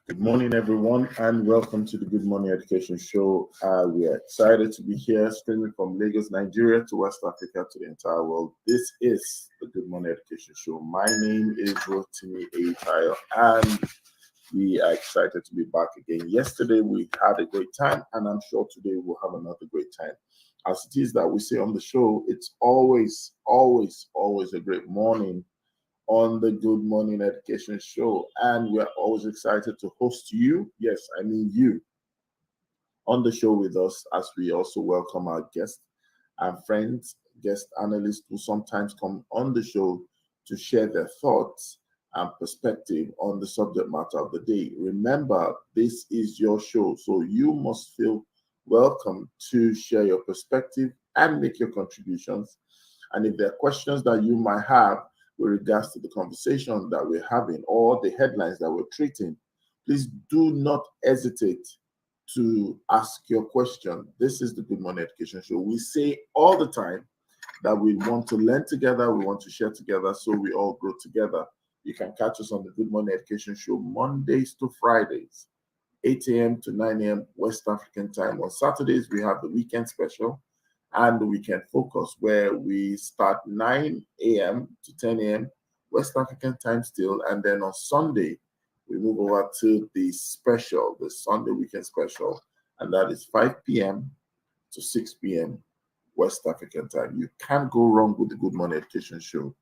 Good morning, everyone, and welcome to the Good Morning Education Show. We are excited to be here, streaming from Lagos, Nigeria to West Africa to the entire world. This is the Good Morning Education Show. My name is Rotimi Aitayo, and we are excited to be back again. Yesterday, we had a great time, and I'm sure today we'll have another great time. As it is that we say on the show, it's always a great morning on the Good Morning Education Show, and we're always excited to host you. Yes, I mean you on the show with us, as we also welcome our guests and friends, guest analysts who sometimes come on the show to share their thoughts and perspective on the subject matter of the day. Remember, this is your show, so you must feel welcome to share your perspective and make your contributions. And if there are questions that you might have with regards to the conversation that we're having or the headlines that we're treating, please do not hesitate to ask your question. This is the Good Morning Education Show. We say all the time that we want to learn together, we want to share together, so we all grow together. You can catch us on the Good Morning Education Show Mondays to Fridays, 8 a.m. to 9 a.m. West African time. On Saturdays, we have the weekend special and the weekend focus, where we start 9 a.m. to 10 a.m. West African time still, and then on Sunday we move over to the special, the Sunday weekend special, and that is 5 p.m. to 6 p.m. West African time. You can't go wrong with the Good Morning Education Show.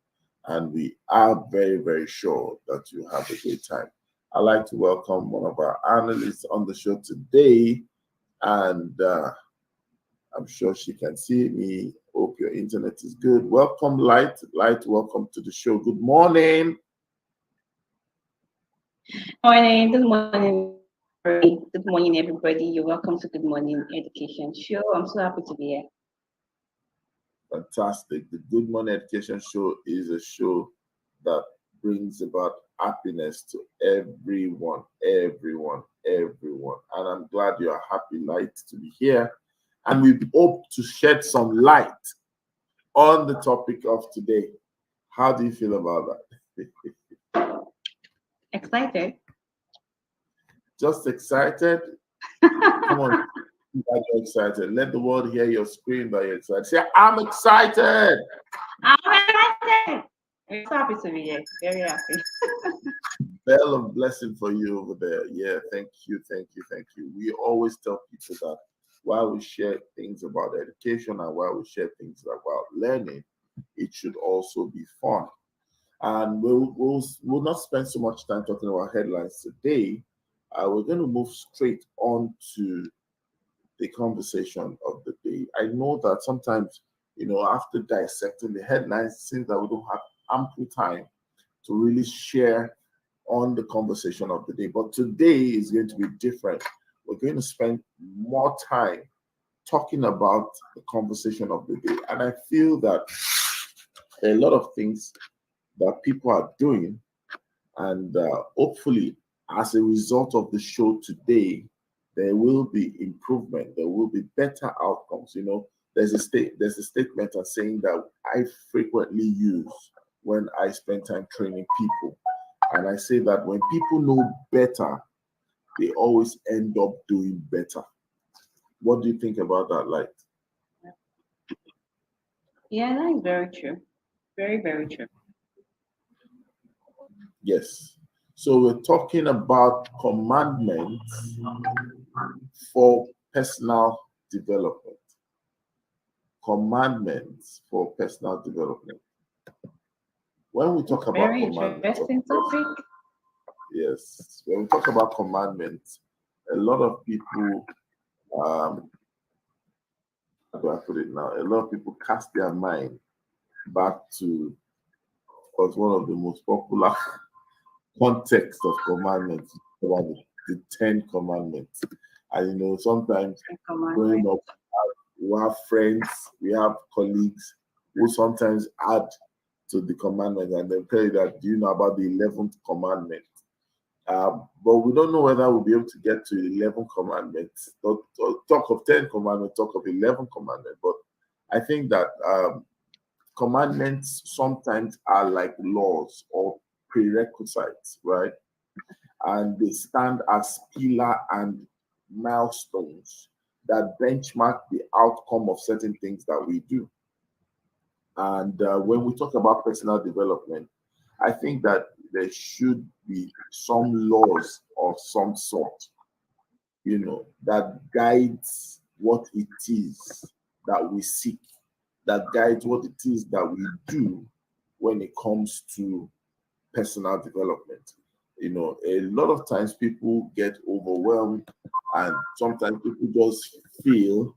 And we are very, very sure that you have a great time. I'd like to welcome one of our analysts on the show today. And I'm sure she can see me. Hope your internet is good. Welcome, Light. Light, welcome to the show. Good morning. Morning, good morning. Good morning, everybody. You're welcome to Good Morning Education Show. I'm so happy to be here. Fantastic. The Good Morning Education Show is a show that brings about happiness to everyone. And I'm glad you are happy, Light, to be here. And we hope to shed some light on the topic of today. How do you feel about that? Excited? Just excited? Come on, that you're excited. Let the world hear your scream that you're excited. Say, I'm excited. I'm excited. I'm so happy to be here. Very happy. Bell of blessing for you over there. Yeah, thank you. We always tell people that while we share things about education and while we share things about learning, it should also be fun. And we'll not spend so much time talking about headlines today. We're going to move straight on to the conversation of the day. I know that sometimes, after dissecting the headlines, it seems that we don't have ample time to really share on the conversation of the day. But today is going to be different. We're going to spend more time talking about the conversation of the day. And I feel that a lot of things that people are doing, and hopefully, as a result of the show today, there will be improvement. There will be better outcomes. There's a statement I'm saying that I frequently use when I spend time training people, and I say that when people know better, they always end up doing better. What do you think about that, Light? Yeah, that is very true. Very, very true. Yes. So we're talking about commandments for personal development. Commandments for personal development. When we talk about Very commandments, interesting topic. yes, when we talk about commandments, a lot of people, how do I put it now? A lot of people cast their mind back to was one of the most popular context of commandments, about the Ten Commandments. And sometimes growing up, we have friends, we have colleagues who sometimes add to the commandment and they'll tell you that, do you know about the 11th commandment? But we don't know whether we'll be able to get to 11 commandments. Talk of 10 commandments, talk of 11 commandments. But I think that commandments sometimes are like laws or prerequisites, right? And they stand as pillar and milestones that benchmark the outcome of certain things that we do. And when we talk about personal development, I think that there should be some laws of some sort, that guides what it is that we seek, that guides what it is that we do when it comes to personal development. A lot of times people get overwhelmed, and sometimes people just feel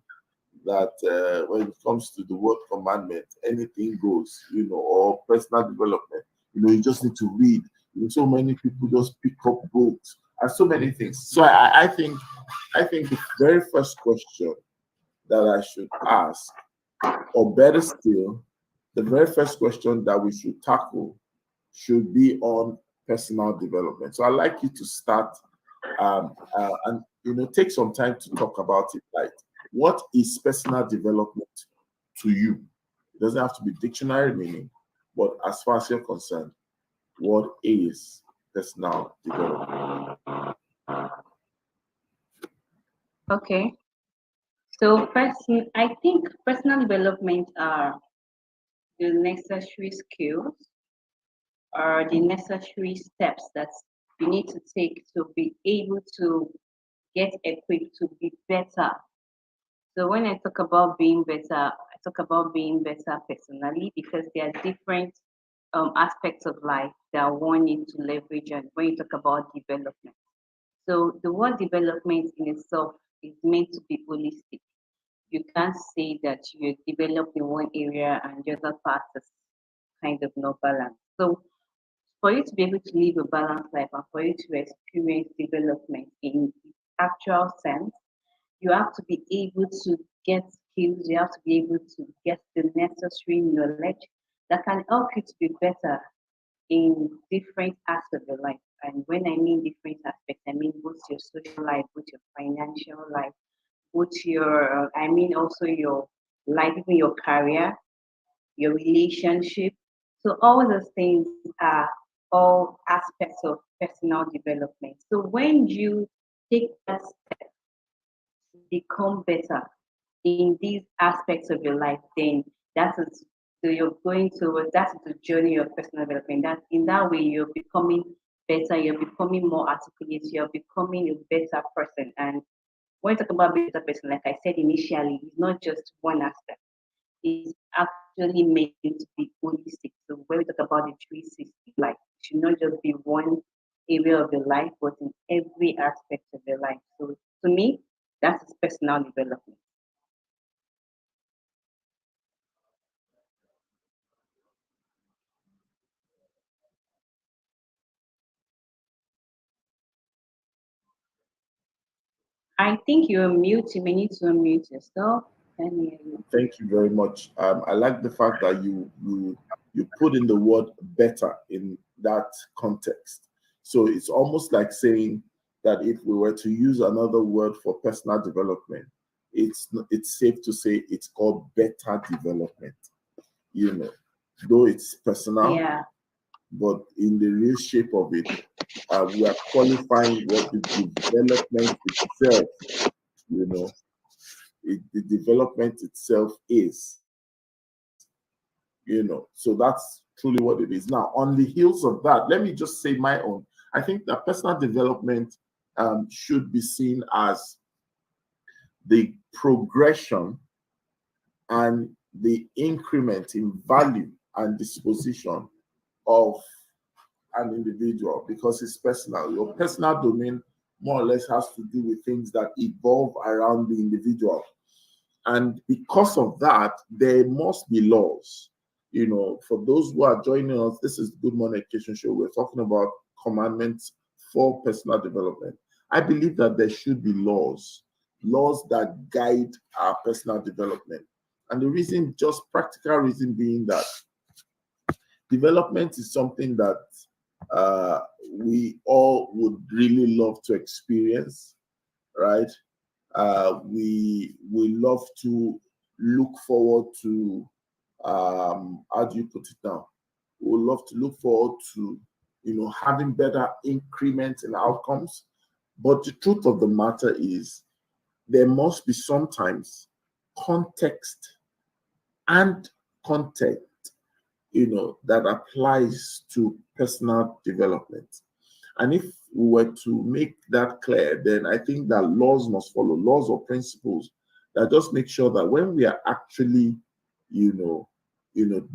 that when it comes to the word commandment, anything goes, or personal development, you just need to read. So many people just pick up books and so many things. So I think the very first question that I should ask, or better still, the very first question that we should tackle should be on personal development. So I'd like you to start and take some time to talk about it. Like, what is personal development to you? It doesn't have to be dictionary meaning, but as far as you're concerned, what is personal development? Okay. So I think personal development are the necessary skills or the necessary steps that you need to take to be able to get equipped to be better. So when I talk about being better, talk about being better personally because there are different aspects of life that one needs to leverage on when you talk about development. So the word development in itself is meant to be holistic. You can't say that you develop in one area and the other part is kind of no balance. So for you to be able to live a balanced life and for you to experience development in actual sense, you have to be able to get skills, you have to be able to get the necessary knowledge that can help you to be better in different aspects of your life. And when I mean different aspects, I mean both your social life, both your financial life, both your, I mean also your life, even your career, your relationship. So all those things are all aspects of personal development. So when you take that step to become better in these aspects of your life, then that is so you're going towards that's the journey of personal development. That in that way you're becoming better, you're becoming more articulate, you're becoming a better person. And when you talk about being a better person, like I said initially, it's not just one aspect. It's actually meant to be holistic. So when we talk about the 360 life, it should not just be one area of your life, but in every aspect of your life. So to me, that is personal development. I think you're mute. You may need to unmute yourself. Can hear you. Thank you very much. I like the fact that you put in the word better in that context. So it's almost like saying that if we were to use another word for personal development, it's safe to say it's called better development. You know, though it's personal, Yeah. but in the real shape of it, we are qualifying what the development itself, you know, the development itself is, So that's truly what it is. Now, on the heels of that, let me just say my own. I think that personal development should be seen as the progression and the increment in value and disposition of an individual because it's personal. Your personal domain more or less has to do with things that evolve around the individual. And because of that, there must be laws. For those who are joining us, this is the Good Morning Education Show. We're talking about commandments for personal development. I believe that there should be laws that guide our personal development. And the reason, just practical reason being that development is something that we all would really love to experience, right? We love to look forward to how do you put it now? We love to look forward to having better increments in outcomes. But the truth of the matter is there must be sometimes context and content that applies to personal development. And if we were to make that clear, then I think that laws must follow, laws or principles that just make sure that when we are actually,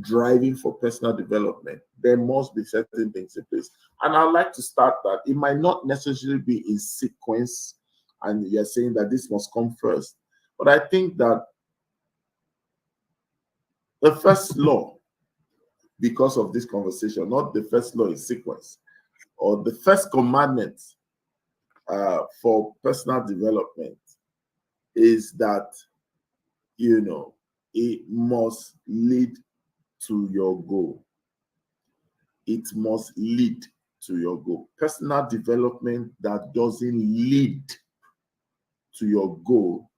driving for personal development, there must be certain things in place. And I'd like to start that it might not necessarily be in sequence, and you're saying that this must come first. But I think that the first law, because of this conversation, not the first law in sequence, or the first commandment for personal development is that it must lead to your goal. It must lead to your goal. Personal development that doesn't lead to your goal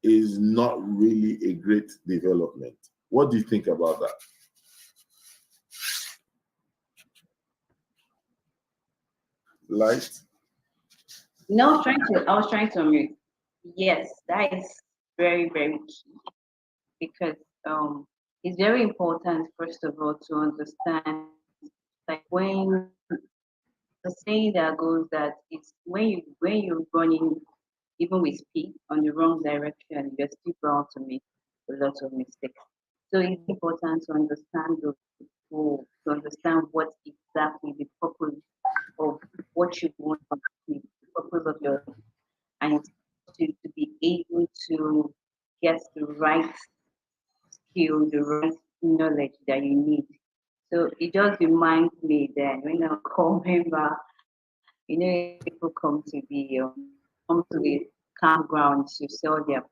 is not really a great development. What do you think about that? Light? No, I was trying to unmute. Yes, that is very, very key because it's very important, first of all, to understand like when the saying that goes that it's when you're running even with speed on the wrong direction, you're still bound to miss. a lot of mistakes. So it's important to understand those goals, to understand what exactly the purpose of what you want to achieve, the purpose of your life, and to be able to get the right skill, the right knowledge that you need. So it just reminds me that when I come member, people come to the campground to sell their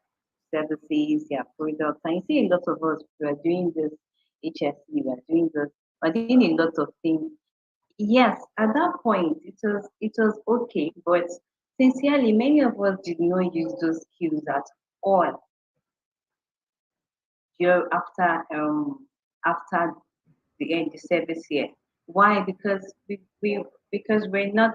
services, their products, and you see a lot of us we are doing this HSC, we are doing this, we're doing a lot of things. Yes, at that point it was okay, but sincerely, many of us did not use those skills at all during after the end the service year. Why? Because because we're not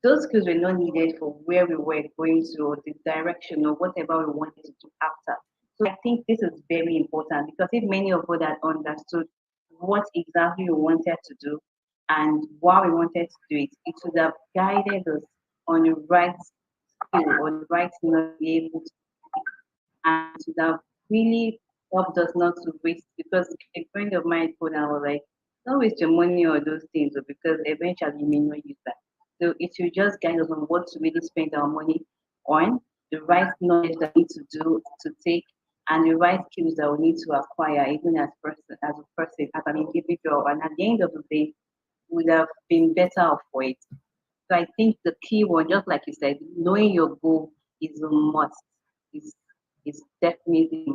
those skills were not needed for where we were going to or the direction or whatever we wanted to do after. So I think this is very important because if many of us had understood what exactly we wanted to do and why we wanted to do it, it would have guided us on the right skill or the right knowledge to be able to and it would have really helped us not to waste because a friend of mine told I was like, don't waste your money on those things because eventually you may not use that. So it will just guide us on what to really spend our money on, the right knowledge that we need to do to take, and the right skills that we need to acquire, even a person, as an individual. And at the end of the day, would have been better off for it. So I think the key one, just like you said, knowing your goal is a must. Is is definitely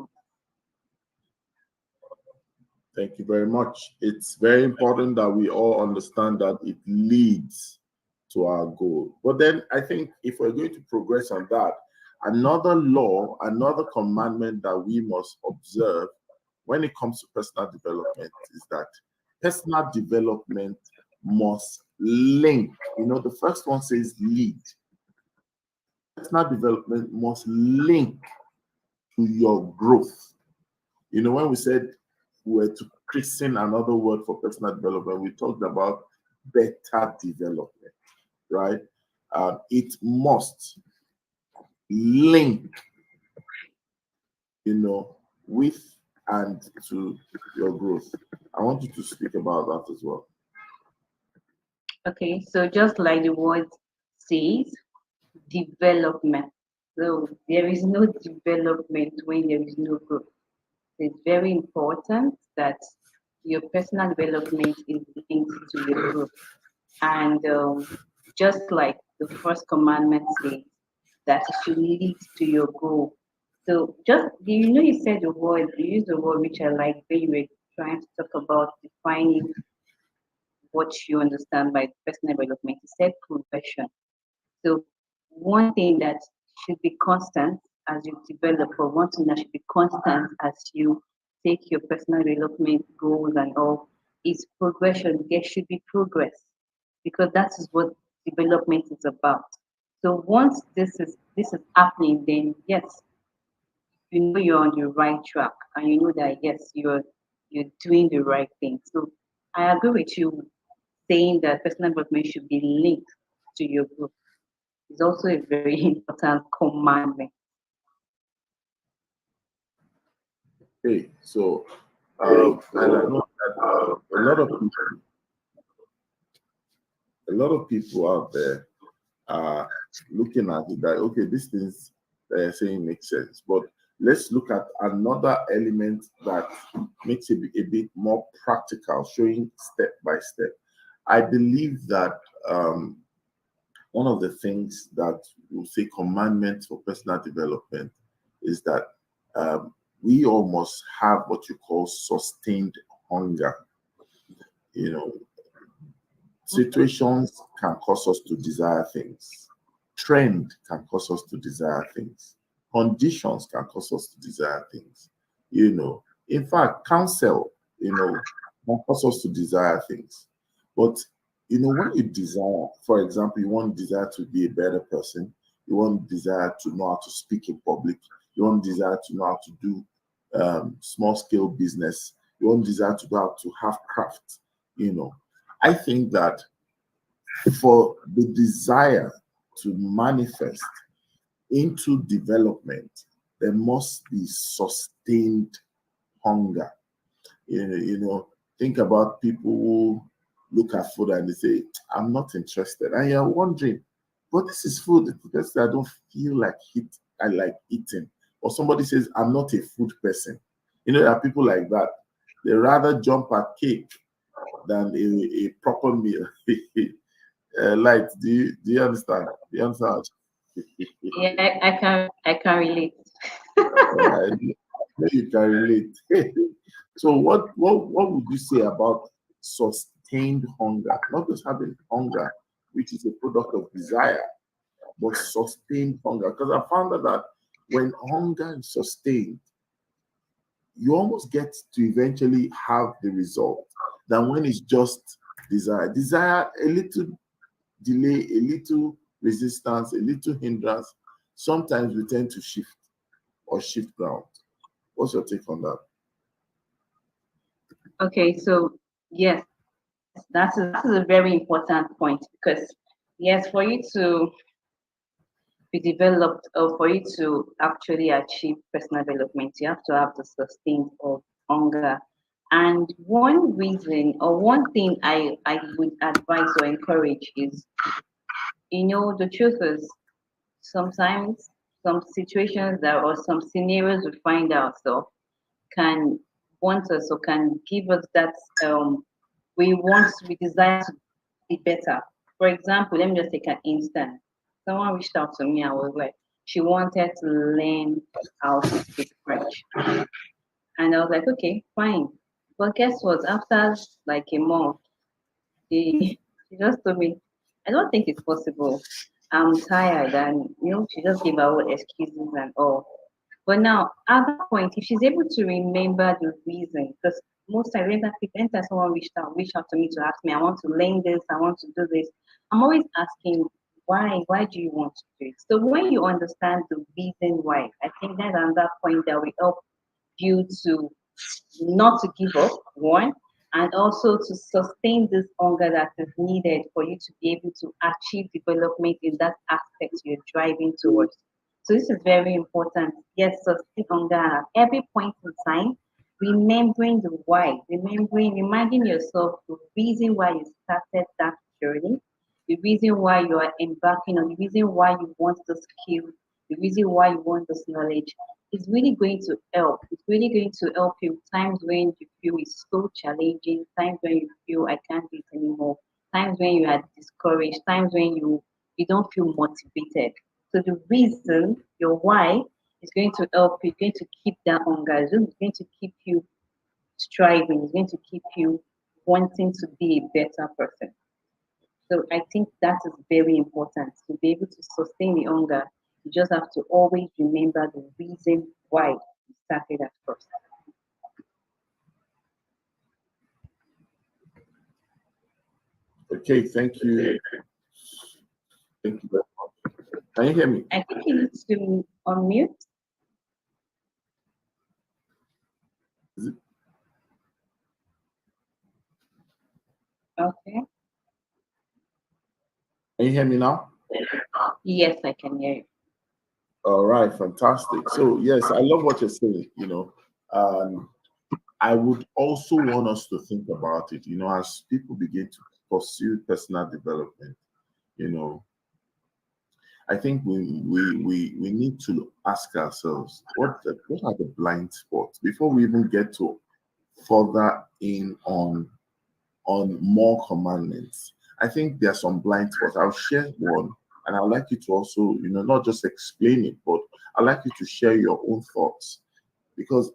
Thank you very much. It's very important that we all understand that it leads to our goal. But then I think if we're going to progress on that, another law, another commandment that we must observe when it comes to personal development is that personal development must link. The first one says lead. Personal development must link to your growth. When we said we were to christen another word for personal development, we talked about better development, right? It must link, with and to your growth. I want you to speak about that as well. okay. So just like the word says, development. So there is no development when there is no growth. It's very important that your personal development is linked to your growth. And just like the first commandment says, that it should lead to your goal. So you said the word, you used the word which I like when you were trying to talk about defining what you understand by personal development. You said progression. So one thing that should be constant as you develop, or one thing that should be constant as you take your personal development goals and all, is progression. There should be progress because that is what development is about. So once this is happening, then yes, you know you're on the right track, and you know that yes, you're doing the right thing. So I agree with you saying that personal development should be linked to your growth. It's also a very important commandment. Okay, so and I know that a lot of people out there are looking at it that okay, these things they're saying make sense, but let's look at another element that makes it a bit more practical, showing step by step. I believe that one of the things that we say commandments for personal development is that we all must have what you call sustained hunger. You know, situations can cause us to desire things. Trend can cause us to desire things. Conditions can cause us to desire things. In fact, counsel, can cause us to desire things. But when you desire, for example, you want desire to be a better person, you want desire to know how to speak in public, you want desire to know how to do small scale business, you want desire to know how to have craft. I think that for the desire to manifest into development, there must be sustained hunger. Think about people who look at food and they say, I'm not interested. And you're wondering, but this is food. It's because I don't feel like I like eating. Or somebody says, I'm not a food person. There are people like that. They rather jump at cake than a proper meal. Light, do you understand? Do you understand? Yeah, I can relate. I know you can relate. So what would you say about sustained hunger? Not just having hunger, which is a product of desire, but sustained hunger. Because I found out that when hunger is sustained, you almost get to eventually have the result than when it's just desire. Desire, a little delay, a little resistance, a little hindrance. Sometimes we tend to shift ground. What's your take on that? Okay, so yes, that is a very important point, because yes, for you to be developed or for you to actually achieve personal development, you have to have the sustained of hunger. And one reason or one thing I would advise or encourage is, the truth is sometimes some situations that or some scenarios we find ourselves can want us or can give us that we desire to be better. For example, let me just take an instance. Someone reached out to me and was like, she wanted to learn how to speak French. And I was like, okay, fine. But guess what? After like a month, she just told me, I don't think it's possible. I'm tired. And, she just gave her own excuses and all. But now, at that point, if she's able to remember the reason, because most times anytime someone reached out to me to ask me, I want to learn this, I want to do this, I'm always asking, why do you want to do it? So when you understand the reason why, I think that's another point that will help you to not to give up, one, and also to sustain this hunger that is needed for you to be able to achieve development in that aspect you're driving towards. So this is very important. Yes, sustain hunger at every point in time, remembering the why, reminding yourself the reason why you started that journey, the reason why you are embarking on, the reason why you want the skill, the reason why you want this knowledge, is really going to help. It's really going to help you times when you feel it's so challenging, times when you feel I can't do it anymore, times when you are discouraged, times when you don't feel motivated. So the reason, your why, is going to help you, going to keep that hunger, it's going to keep you striving, it's going to keep you wanting to be a better person. So I think that is very important to be able to sustain the hunger. You just have to always remember the reason why you started at first. Okay, thank you. Thank you very much. Can you hear me? I think you need to unmute. Okay. Can you hear me now? Yes, I can hear you. All right, fantastic. So yes, I love what you're saying. I would also want us to think about it. As people begin to pursue personal development, you know, I think we need to ask ourselves what are the blind spots before we even get to further in on more commandments. I think there are some blind spots. I'll share one, and I'd like you to also, not just explain it, but I'd like you to share your own thoughts. Because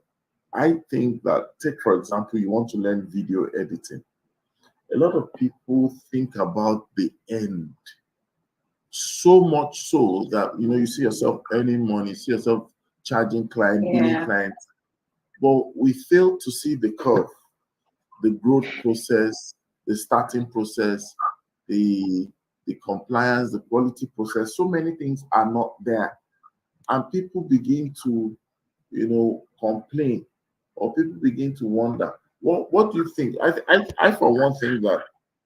I think that, take for example, you want to learn video editing. A lot of people think about the end so much so that you see yourself earning money, see yourself charging clients, billing clients, but we fail to see the curve, the growth process, the starting process, the compliance, the quality process. So many things are not there, and people begin to complain, or people begin to wonder. What do you think? I for one think that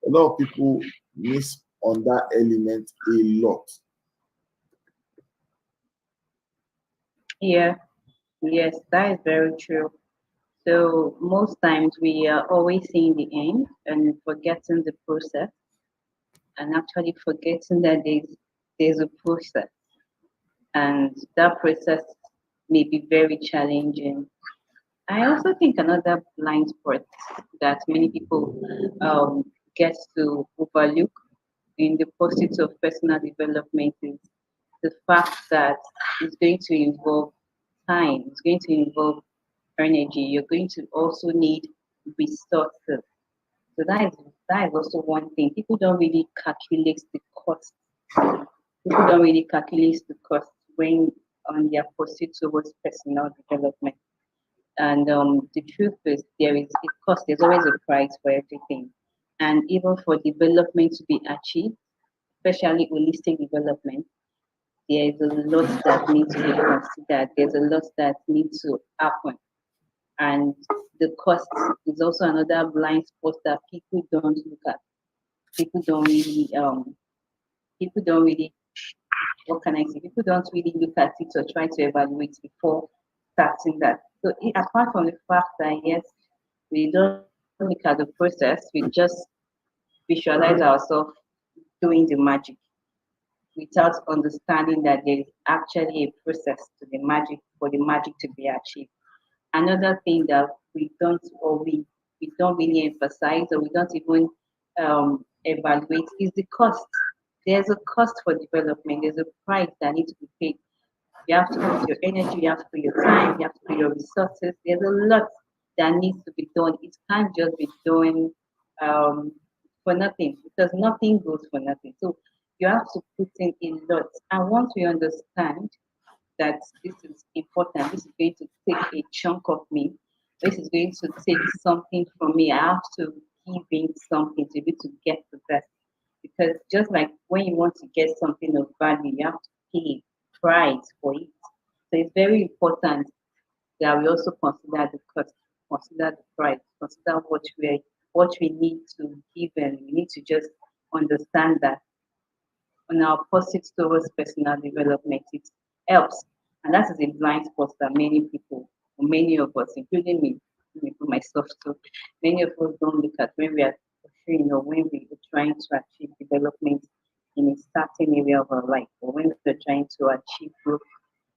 a lot of people miss on that element a lot. Yeah, Yes, that is very true. So most times we are always seeing the end and forgetting the process, and actually forgetting that there's a process, and that process may be very challenging. I also think another blind spot that many people get to overlook in the pursuit of personal development is the fact that it's going to involve time, it's going to involve energy. You're going to also need resources. So that is also one thing. People don't really calculate the cost. People don't really calculate the cost when on their pursuit towards personal development. And the truth is, there is a cost. There's always a price for everything, and even for development to be achieved, especially holistic development, there is a lot that needs to be considered. There's a lot that needs to happen, and the cost is also another blind spot that people don't look at. People don't really people don't really, what can I say? People don't really look at it or try to evaluate before starting that. So apart from the fact that yes, we don't look at the process, we just visualize ourselves doing the magic without understanding that there is actually a process to the magic for the magic to be achieved. Another thing that we don't really emphasize or we don't even evaluate is the cost. There's a cost for development. There's a price that needs to be paid. You have to put your energy, you have to put your time, you have to put your resources. There's a lot that needs to be done. It can't just be done um, for nothing because nothing goes for nothing. So you have to put in a lot. And once we understand that this is important, this is going to take a chunk of me, this is going to take something from me, I have to give in something to be able to get the best. Because just like when you want to get something of value, you have to pay price for it. So it's very important that we also consider the cost, consider the price, consider what we need to give, and we need to just understand that on our pursuit towards personal development, it helps. And that is a blind spot that many people, or many of us, including me, let me put myself too, many of us don't look at when we are pursuing or when we are trying to achieve development in a certain area of our life, or when we're trying to achieve growth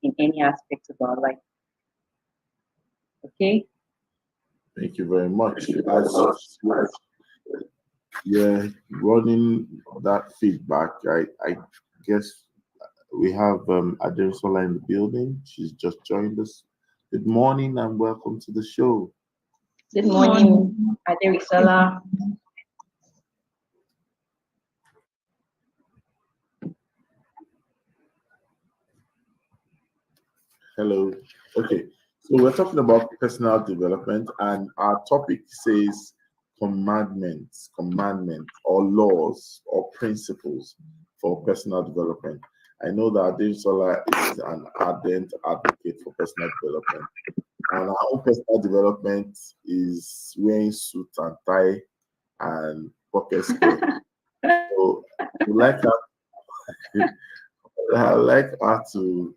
in any aspect of our life. Okay? Thank you very much. As yeah, running that feedback, I guess we have Adesola in the building. She's just joined us. Good morning and welcome to the show. Good morning, Aderisola. Hello. Okay, so we're talking about personal development, and our topic says commandments, or laws, or principles for personal development. I know that Adesola is an ardent advocate for personal development, and our own personal development is wearing suit and tie and pocket square. So we like that. I like her to,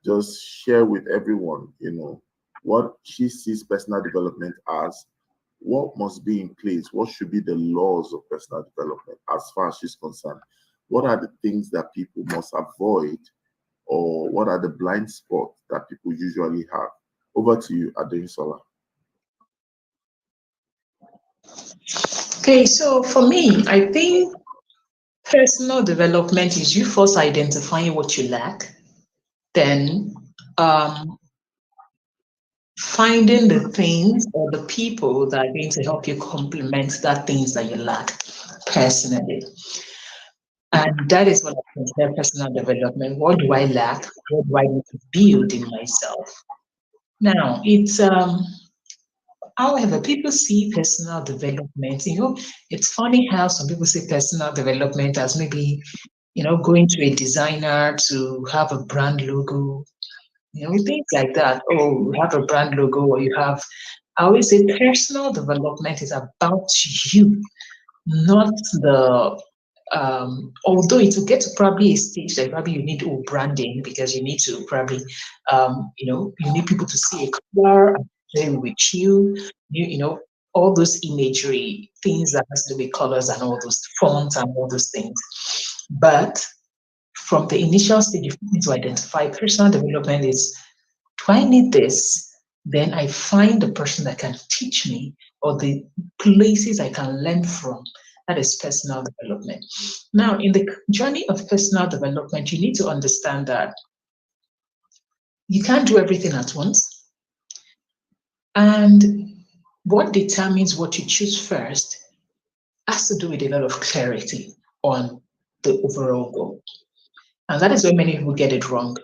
just share with everyone, what she sees personal development as, what must be in place, what should be the laws of personal development as far as she's concerned. What are the things that people must avoid, or what are the blind spots that people usually have? Over to you, Adesola. Okay, so for me, I think personal development is you first identifying what you lack, then um, finding the things or the people that are going to help you complement that things that you lack personally. And that is what I consider personal development. What do I lack? What do I need to build in myself? Now, however, people see personal development. It's funny how some people see personal development as maybe, going to a designer to have a brand logo, things like that. Oh, you have a brand logo, or I always say personal development is about you, not the although it will get to probably a stage that probably you need branding because you need to probably, you need people to see a color, play with you, all those imagery, things that has to do with colors and all those fonts and all those things. But from the initial stage, you need to identify personal development is, do I need this? Then I find the person that can teach me or the places I can learn from. That is personal development. Now, in the journey of personal development, you need to understand that you can't do everything at once. And what determines what you choose first has to do with a lot of clarity on the overall goal. And that is where many people get it wrong.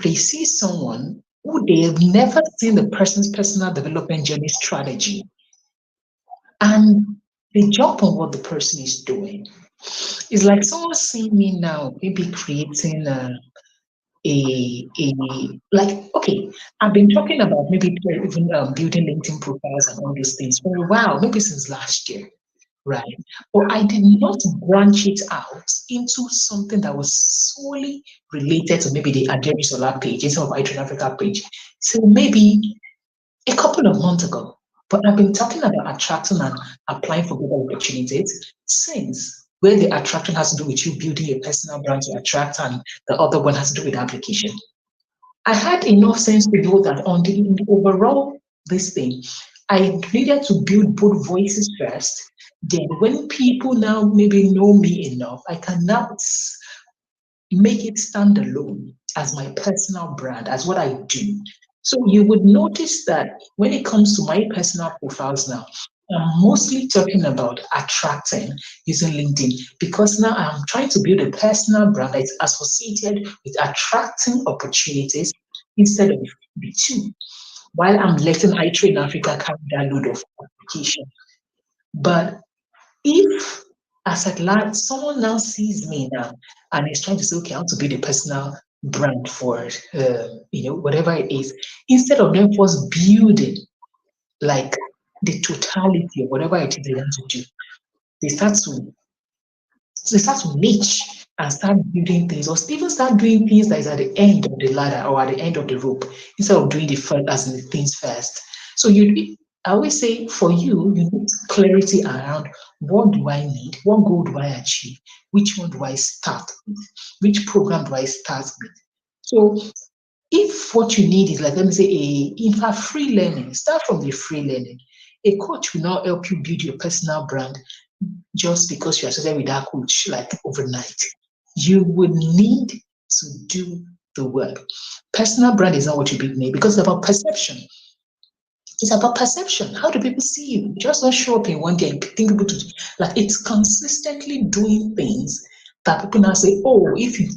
They see someone who they have never seen the person's personal development journey strategy, and they jump on what the person is doing. It's like someone seeing me now, maybe creating like, okay, I've been talking about maybe even building LinkedIn profiles and all these things for a while, maybe since last year, right? But I did not branch it out into something that was solely related to maybe the Aderisola page, instead of Hydrogen Africa page. So maybe a couple of months ago. But I've been talking about attracting and applying for global opportunities since, where the attraction has to do with you building a personal brand to attract, and the other one has to do with application. I had enough sense to know that on the overall this thing, I needed to build both voices first. Then when people now maybe know me enough, I can now make it stand alone as my personal brand, as what I do. So you would notice that when it comes to my personal profiles now, I'm mostly talking about attracting using LinkedIn, because now I'm trying to build a personal brand that is associated with attracting opportunities instead of the two, while I'm letting iTrain Africa carry that load of application. But if as at large someone now sees me now and is trying to say, okay, I want to build a personal brand for whatever it is, instead of them first building like the totality of whatever it is they want to do, they start to niche and start building things, or even start doing things that is at the end of the ladder or at the end of the rope, instead of doing the first as in the things first. So I always say, for you need clarity around, what do I need, what goal do I achieve, which one do I start with, which program do I start with. So if what you need is, like, let me say, a free learning, start from the free learning. A coach will not help you build your personal brand just because you are associated with that coach like overnight. You would need to do the work. Personal brand is not what you build, because it's about perception. It's about perception. How do people see you? You just don't show up in one day and think people to, like, it's consistently doing things that people now say, oh, if you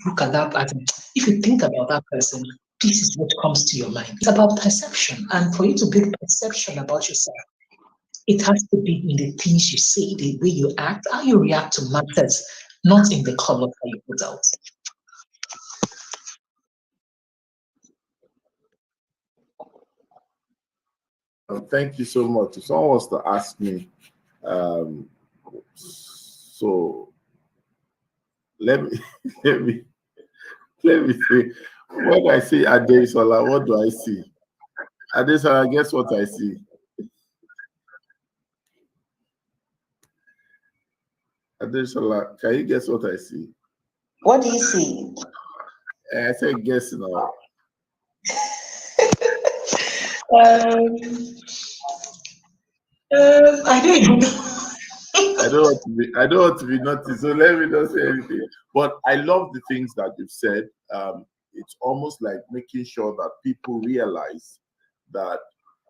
look at that person, if you think about that person, this is what comes to your mind. It's about perception. And for you to build perception about yourself, it has to be in the things you say, the way you act, how you react to matters, not in the color that you put out. Thank you so much. If someone wants to ask me, so let me see. When I see Aderisola, what do I see? Aderisola, guess what I see? Aderisola, can you guess what I see? What do you see? I said guess now. I don't even know. I don't want to be naughty, so let me not say anything. But I love the things that you've said. It's almost like making sure that people realize that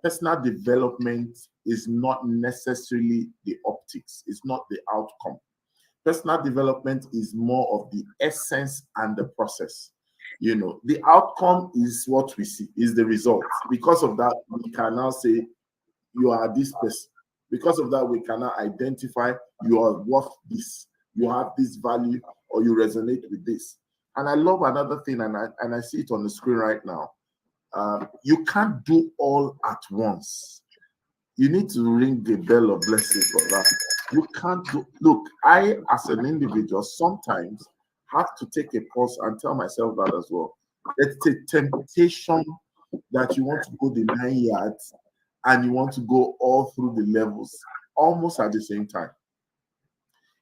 personal development is not necessarily the optics, it's not the outcome. Personal development is more of the essence and the process. The outcome is what we see, is the result. Because of that, we can now say you are this person. Because of that, we cannot identify you are worth this, you have this value, or you resonate with this. And I love another thing, and I see it on the screen right now. You can't do all at once. You need to ring the bell of blessing for that. You can't do, look, I, as an individual, sometimes have to take a pause and tell myself that as well. It's a temptation that you want to go the 9 yards and you want to go all through the levels almost at the same time.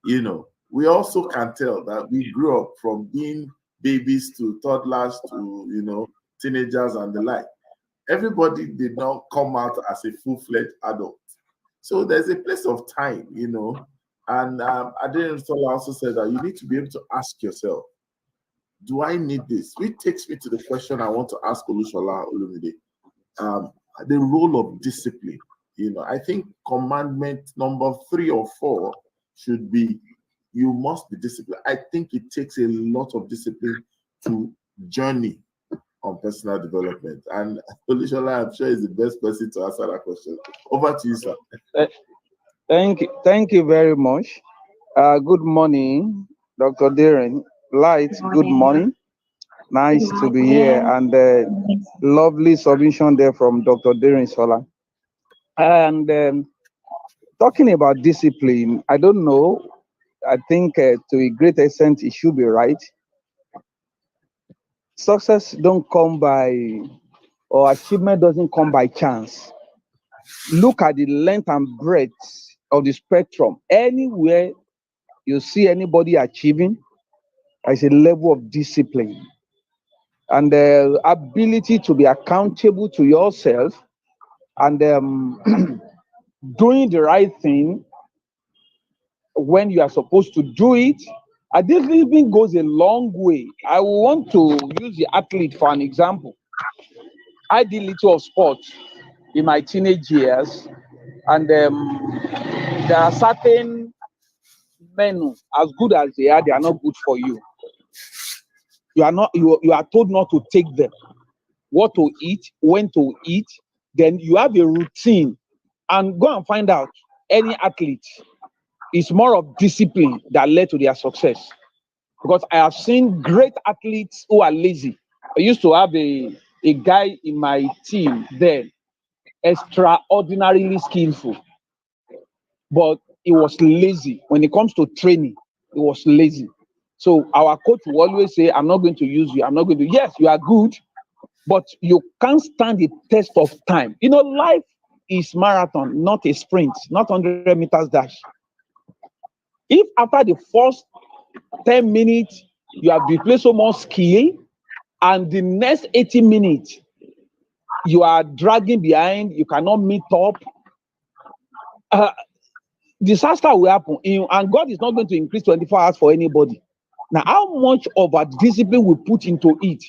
You know, we also can tell that we grew up from being babies to toddlers to, you know, teenagers and the like. Everybody did not come out as a full-fledged adult. So there's a place of time, you know. And Adrian Stoller also said that you need to be able to ask yourself, do I need this? Which takes me to the question I want to ask Olushola Olumide. The role of discipline. You know, I think commandment number 3 or 4 should be, you must be disciplined. I think it takes a lot of discipline to journey on personal development. And Olushola, I'm sure, is the best person to answer that question. Over to you, sir. Thank you very much. Good morning, Dr. Darren. Light, good morning. Nice to be here, and lovely submission there from Dr. Darren Sola. And talking about discipline, I don't know. I think to a great extent it should be right. Success don't come by, or achievement doesn't come by chance. Look at the length and breadth of the spectrum. Anywhere you see anybody achieving, there's a level of discipline and the ability to be accountable to yourself and doing the right thing when you are supposed to do it. And this living goes a long way. I want to use the athlete for an example. I did little of sports in my teenage years, and there are certain men, as good as they are not good for you. You are told not to take them, what to eat, when to eat. Then you have a routine, and go and find out any athlete. It's more of discipline that led to their success. Because I have seen great athletes who are lazy. I used to have a guy in my team then, extraordinarily skillful, but he was lazy. When it comes to training, he was lazy. So our coach will always say, I'm not going to use you. I'm not going to. Yes, you are good, but you can't stand the test of time. You know, life is marathon, not a sprint, not 100 meters dash. If after the first 10 minutes, you have displayed so much skill, and the next 80 minutes, you are dragging behind, you cannot meet up, disaster will happen. And God is not going to increase 24 hours for anybody. Now, how much of a discipline we put into it,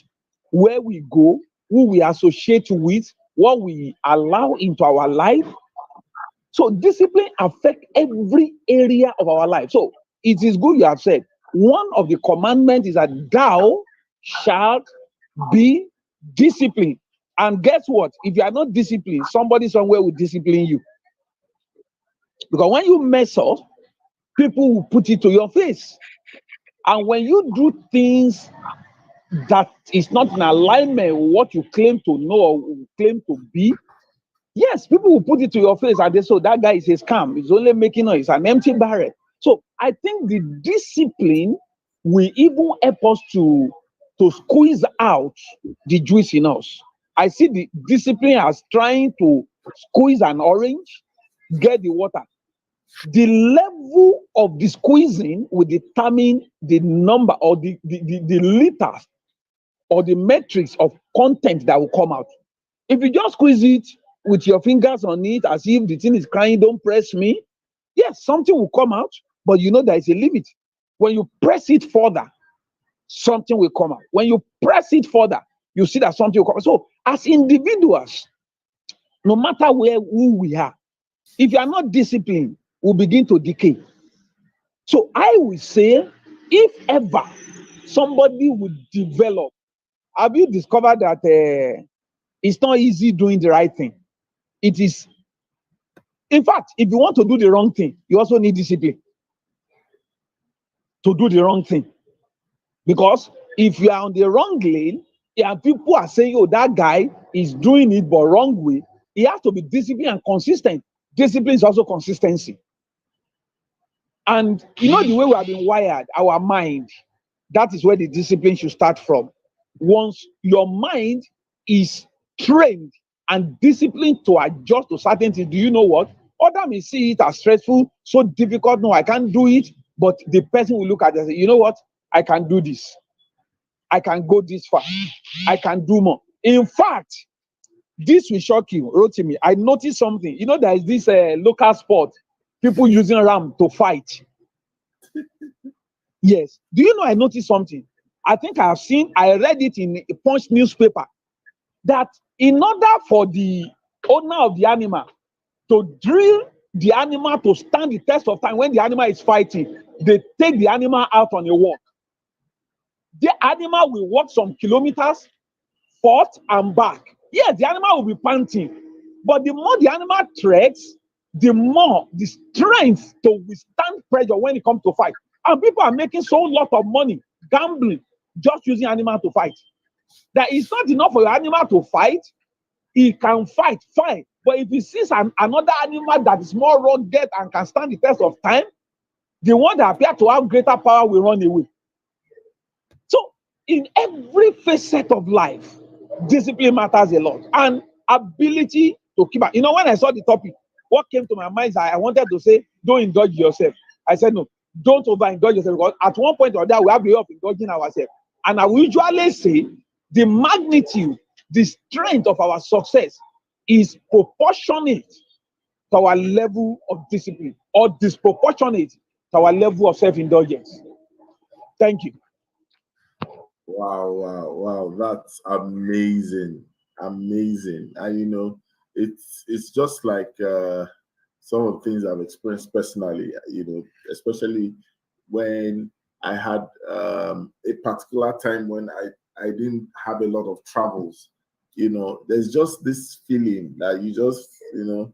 where we go, who we associate with, what we allow into our life. So discipline affects every area of our life. So it is good you have said, one of the commandments is that thou shalt be disciplined. And guess what? If you are not disciplined, somebody somewhere will discipline you. Because when you mess up, people will put it to your face. And when you do things that is not in alignment with what you claim to know or claim to be, yes, people will put it to your face and they say, that guy is a scam. He's only making noise, an empty barrel. So I think the discipline will even help us to squeeze out the juice in us. I see the discipline as trying to squeeze an orange, get the water. The level of the squeezing will determine the number or the liters or the metrics of content that will come out. If you just squeeze it with your fingers on it as if the thing is crying, don't press me, yes, something will come out, but you know there is a limit. When you press it further, something will come out. When you press it further, you see that something will come out. So as individuals, no matter who we are, if you are not disciplined, we'll begin to decay. So I will say, if ever somebody would develop, have you discovered that it's not easy doing the right thing? It is. In fact, if you want to do the wrong thing, you also need discipline to do the wrong thing. Because if you are on the wrong lane, and people are saying, oh, that guy is doing it but wrong way, he has to be disciplined and consistent. Discipline is also consistency. And you know the way we have been wired, our mind, that is where the discipline should start from. Once your mind is trained and disciplined to adjust to certain things, do you know what? Other may see it as stressful, so difficult. No, I can't do it. But the person will look at it and say, you know what? I can do this. I can go this far. I can do more. In fact, this will shock you, Rotimi. I noticed something. You know, there is this local sport, people using ram to fight. Yes. Do you know I noticed something? I think I read it in a Punch newspaper, that in order for the owner of the animal to drill the animal to stand the test of time when the animal is fighting, they take the animal out on a walk. The animal will walk some kilometers, forth and back. Yes, the animal will be panting, but the more the animal treks, the more the strength to withstand pressure when it comes to fight. And people are making so lot of money gambling, just using animal to fight. That it's not enough for your animal to fight. It can fight, fine. But if he sees another animal that is more rugged and can stand the test of time, the one that appears to have greater power will run away. So in every facet of life, discipline matters a lot. And ability to keep up. You know, when I saw the topic, what came to my mind is I wanted to say, don't indulge yourself. I said, no, don't overindulge yourself, because at one point or other, we have the way of indulging ourselves. And I will usually say the magnitude, the strength of our success is proportionate to our level of discipline, or disproportionate to our level of self-indulgence. Thank you. Wow. That's amazing. Amazing. And you know, it's just like some of the things I've experienced personally, you know, especially when I had a particular time when I didn't have a lot of travels. You know, there's just this feeling that you just, you know,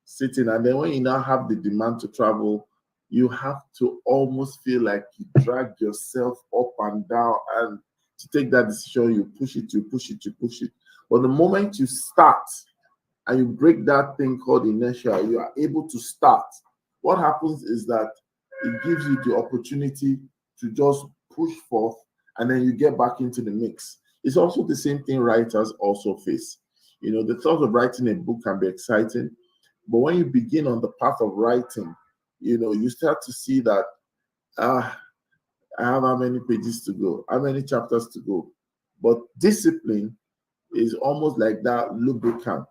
sitting, and then when you now have the demand to travel, you have to almost feel like you drag yourself up and down, and to take that decision, you push it. But the moment you start and you break that thing called inertia, you are able to start. What happens is that it gives you the opportunity to just push forth, and then you get back into the mix. It's also the same thing writers also face. You know, the thought of writing a book can be exciting, but when you begin on the path of writing, you know, you start to see that, I have how many pages to go, how many chapters to go. But discipline is almost like that lubricant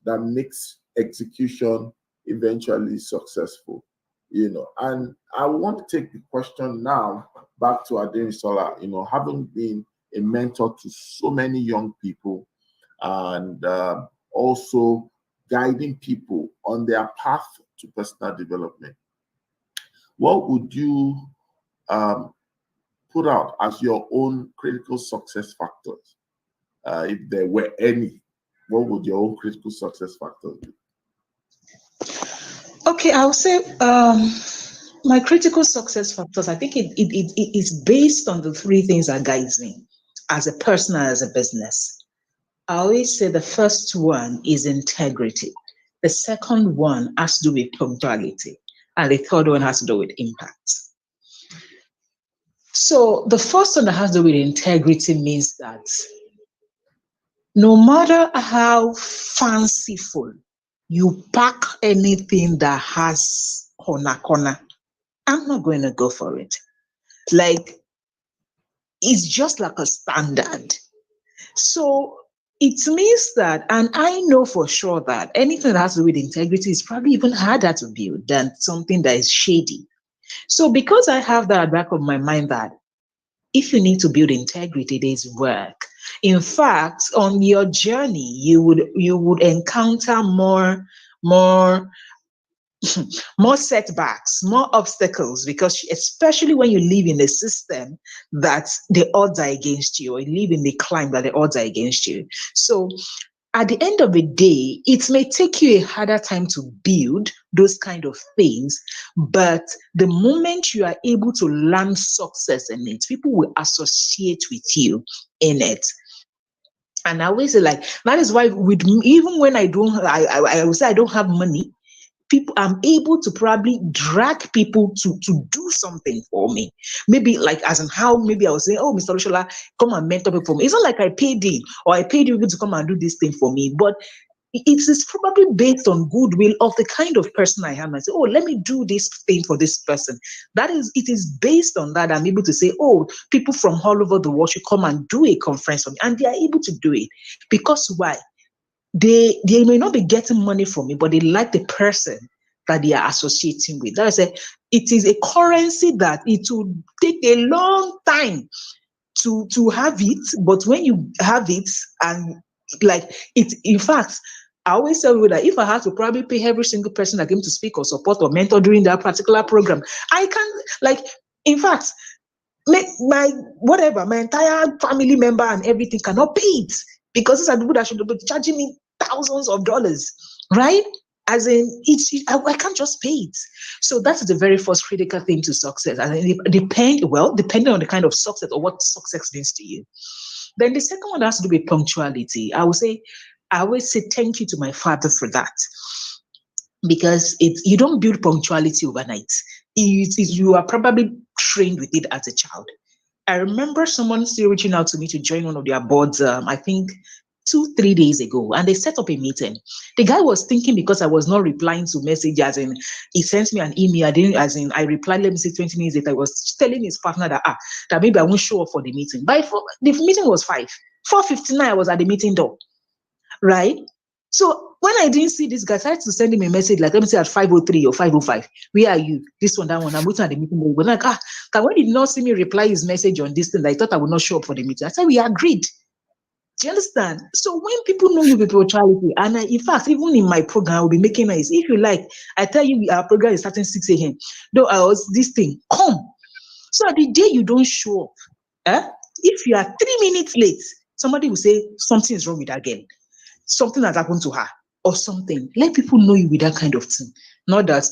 that makes execution eventually successful, you know. And I want to take the question now back to Adenisola, you know, having been a mentor to so many young people, and also guiding people on their path to personal development. What would you put out as your own critical success factors? If there were any, what would your own critical success factors be? Okay, I would say my critical success factors, I think it is based on the three things that guides me as a person and as a business. I always say the first one is integrity. The second one has to do with punctuality. And the third one has to do with impact. So the first one that has to do with integrity means that no matter how fanciful you pack anything that has corner, I'm not going to go for it. Like, it's just like a standard. So it means that, and I know for sure that anything that has to do with integrity is probably even harder to build than something that is shady. So because I have that at the back of my mind that if you need to build integrity, there's work. In fact, on your journey, you would encounter more setbacks, more obstacles, because especially when you live in a system that the odds are against you, or you live in the climate that the odds are against you. So at the end of the day, it may take you a harder time to build those kind of things, but the moment you are able to learn success in it, people will associate with you in it. And I always say, like, that is why with me, even when I would say I don't have money, people, I'm able to probably drag people to do something for me. Maybe like as in how maybe I was saying, oh, Mr. Lushola, come and mentor people for me. It's not like I paid him or I paid you to come and do this thing for me, but it is probably based on goodwill of the kind of person I am. I say, oh, let me do this thing for this person. It is based on that I'm able to say, oh, people from all over the world should come and do a conference for me. And they are able to do it. Because why? They may not be getting money from me, but they like the person that they are associating with. That I say, it is a currency that it will take a long time to have it, but when you have it and like it, in fact, I always tell you that if I had to probably pay every single person that came to speak or support or mentor during that particular program, I can like, in fact, make my whatever, my entire family member and everything cannot pay it because these are people that should be charging me thousands of dollars, right? As in, I can't just pay it. So that's the very first critical thing to success. And it depending on the kind of success or what success means to you. Then the second one has to do with punctuality. I always say thank you to my father for that. Because you don't build punctuality overnight. You are probably trained with it as a child. I remember someone still reaching out to me to join one of their boards, I think 2-3 days ago, and they set up a meeting. The guy was thinking because I was not replying to messages, as in he sent me an email, I replied, let me say 20 minutes later, I was telling his partner that maybe I won't show up for the meeting. The meeting was 4:59, I was at the meeting door, right? So when I didn't see this guy, I tried to send him a message, like, let me say at 5:03 or 5:05. Where are you? This one, that one. I'm waiting at the meeting. But like, when he did not see me reply his message on this thing, I thought I would not show up for the meeting. I said, we agreed. Do you understand? So when people know you with punctuality, and in fact, even in my program, I will be making noise. If you like, I tell you, our program is starting 6 a.m. Though I was this thing, come. So the day you don't show up, if you are 3 minutes late, somebody will say something is wrong with that girl. Something has happened to her or something. Let people know you with that kind of thing. Not that,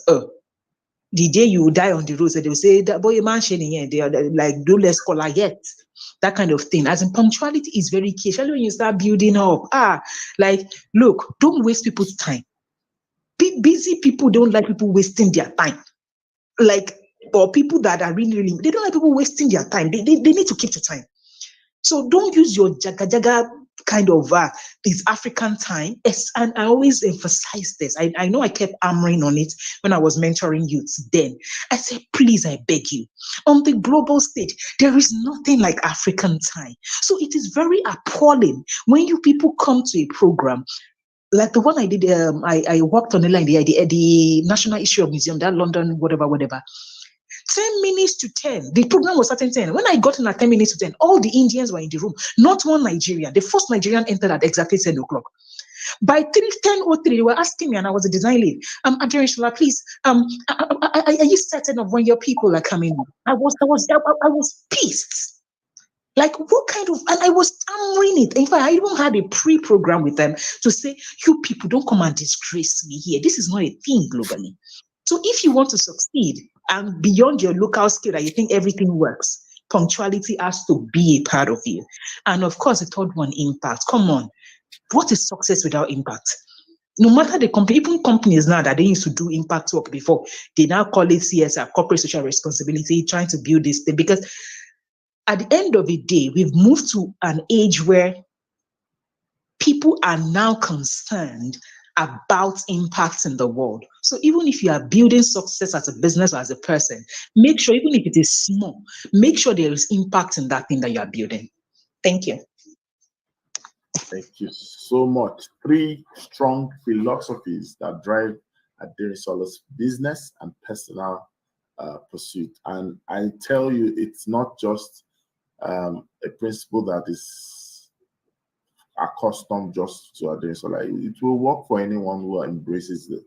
the day you die on the road, so they will say, that boy, man, they are like, do less color yet. That kind of thing. As in, punctuality is very key, especially when you start building up. Like, look, don't waste people's time. Busy people don't like people wasting their time. Like, or people that are really, they don't like people wasting their time. They need to keep the time. So don't use your jaga kind of this African time. And I always emphasize this. I know I kept hammering on it when I was mentoring youths then. I said, please, I beg you, on the global stage, there is nothing like African time. So it is very appalling when you people come to a program like the one I did. I worked on the National History of Museum, that London, whatever. 10 minutes to 10. The program was starting 10. When I got in at 10 minutes to 10, all the Indians were in the room, not one Nigerian. The first Nigerian entered at exactly 10 o'clock. By 10:03, they were asking me, and I was a design lead. Adrian, please, are you certain of when your people are coming in? I was pissed. Like, what kind of, and I was hammering it. In fact, I even had a pre-program with them to say, you people don't come and disgrace me here. This is not a thing globally. So if you want to succeed and beyond your local skill that you think everything works, punctuality has to be a part of you. And of course, the third one, impact. Come on. What is success without impact? No matter the company, even companies now that they used to do impact work before, they now call it CSR, corporate social responsibility, trying to build this thing. Because at the end of the day, we've moved to an age where people are now concerned about impact in the world. So even if you are building success as a business or as a person, make sure, even if it is small, make sure there is impact in that thing that you are building. Thank you. Thank you so much. 3 strong philosophies that drive Aderisola's business and personal pursuit. And I tell you, it's not just a principle that is accustomed just to Aderisola. It will work for anyone who embraces it.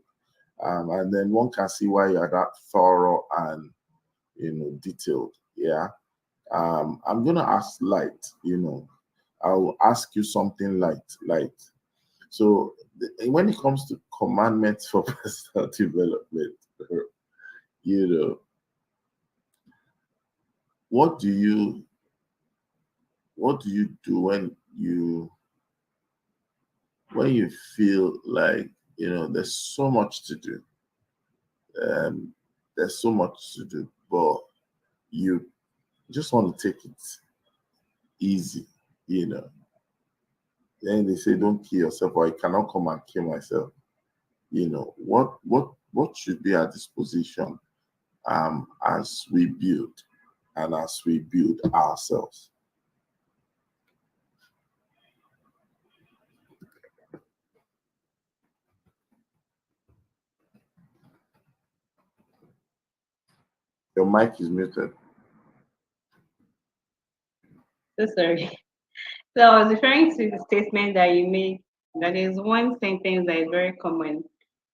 And then one can see why you are that thorough and detailed. Yeah. I'm gonna ask Light, I'll ask you something light. So when it comes to commandments for personal development, what do you do when you feel like there's so much to do? There's so much to do, but you just want to take it easy, you know. Then they say, don't kill yourself, or I cannot come and kill myself. You know, what should be our disposition as we build and as we build ourselves? Your mic is muted. So sorry. So I was referring to the statement that you made. That is one sentence that is very common.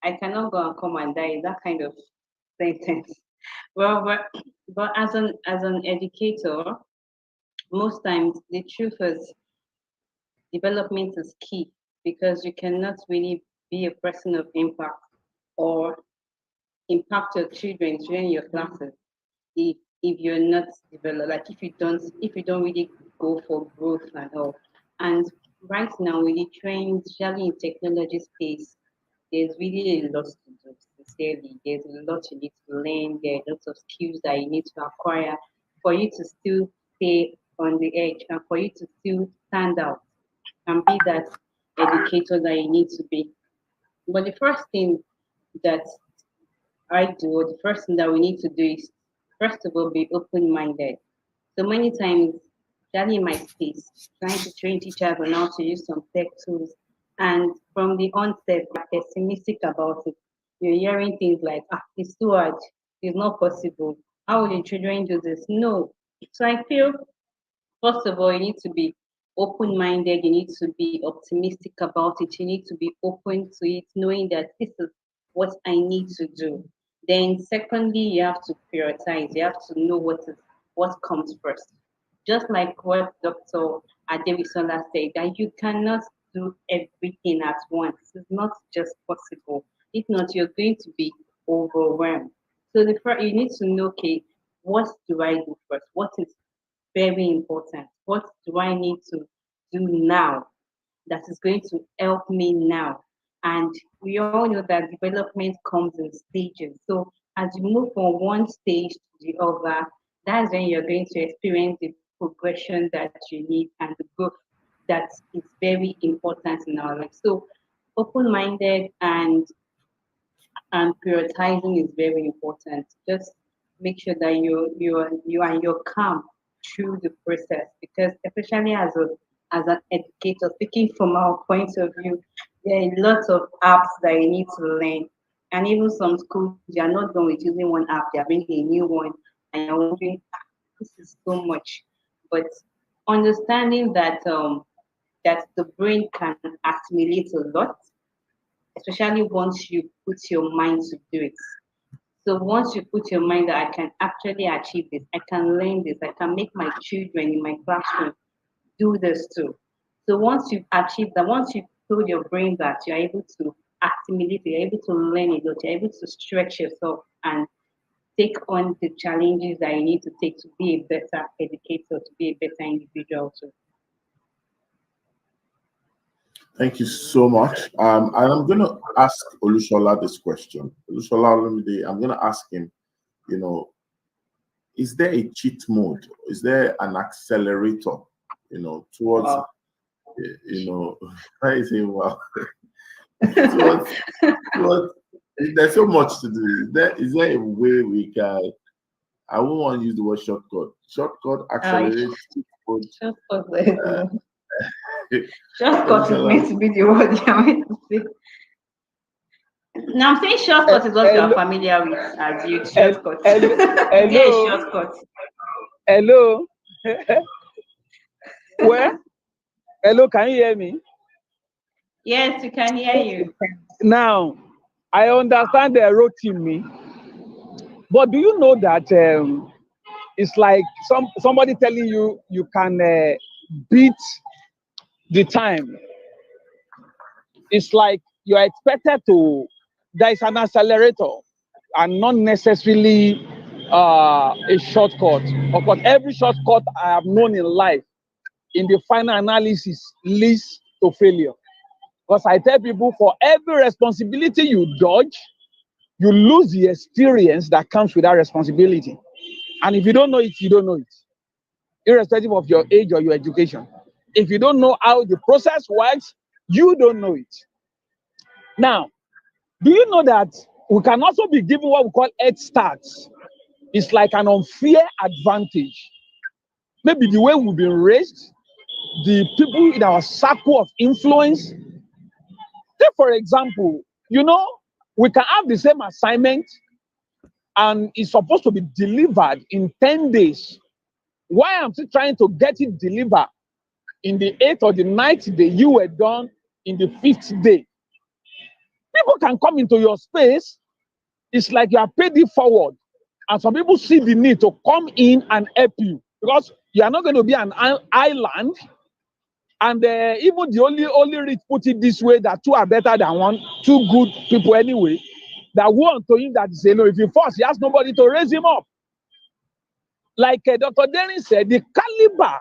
I cannot go and come and die. That kind of sentence. Well, but as an educator, most times the truth is development is key, because you cannot really be a person of impact or impact your children during your classes if you're not developed, like if you don't really go for growth and all. And right now with the trends, especially in technology space, there's really a lot to do. Sincerely, there's a lot you need to learn. There are lots of skills that you need to acquire for you to still stay on the edge and for you to still stand out and be that educator that you need to be. But the first thing that I do, or the first thing that we need to do is, first of all, be open minded. So many times, that in my space, trying to train teachers on how to use some tech tools, and from the onset, we're pessimistic about it. You're hearing things like, it's too hard, it's not possible. How will the children do this? No. So I feel, first of all, you need to be open minded, you need to be optimistic about it, you need to be open to it, knowing that this is what I need to do. Then, secondly, you have to prioritize, you have to know what comes first. Just like what Dr. Adebisola said, that you cannot do everything at once. It's not just possible. If not, you're going to be overwhelmed. So the first, you need to know, okay, what do I do first? What is very important? What do I need to do now that is going to help me now? And we all know that development comes in stages. So as you move from one stage to the other, that's when you're going to experience the progression that you need and the growth that is very important in our life. So open-minded and prioritizing is very important. Just make sure that you're calm through the process, because especially as an educator, speaking from our point of view, there are lots of apps that you need to learn. And even some schools, they are not done with using one app, they are bringing a new one, and you're wondering, this is so much. But understanding that the brain can assimilate a lot, especially once you put your mind to do it. So once you put your mind that I can actually achieve this, I can learn this, I can make my children in my classroom do this too. So once you've achieved that, once you've told your brain that you're able to assimilate, you're able to learn it, you're able to stretch yourself and take on the challenges that you need to take to be a better educator, to be a better individual too. Thank you so much. And I'm going to ask Olushola this question. Olushola Olumide, I'm going to ask him, you know, is there a cheat mode? Is there an accelerator, you know, towards, you know, I say, well, towards, there's so much to do. Is there a way we can, I won't want to use the word shortcut. Shortcut, accelerate, cheat mode. Shortcut is meant to be the word you're meant to say. Now I'm saying shortcut is what you are familiar with as you shortcut. Hello. Shortcut. Hello. Where? Hello, can you hear me? Yes, we can hear you. Now, I understand they're roasting me, but do you know that it's like somebody telling you you can beat the time? It's like you are expected to. There is an accelerator, and not necessarily a shortcut. Of course, every shortcut I have known in life, in the final analysis, leads to failure. Because I tell people, for every responsibility you dodge, you lose the experience that comes with that responsibility. And if you don't know it, you don't know it, irrespective of your age or your education. If you don't know how the process works, you don't know it. Now, do you know that we can also be given what we call head starts? It's like an unfair advantage. Maybe the way we've been raised, the people in our circle of influence. Take, for example, we can have the same assignment and it's supposed to be delivered in 10 days. Why I'm still trying to get it delivered in the 8th or the 9th day, you were done in the 5th day. People can come into your space. It's like you are paid it forward. And some people see the need to come in and help you because you are not going to be an island. And even the only rich put it this way, that two are better than one, two good people anyway, that want to him that say, no, if he falls, he has nobody to raise him up. Like Dr. Denning said, the caliber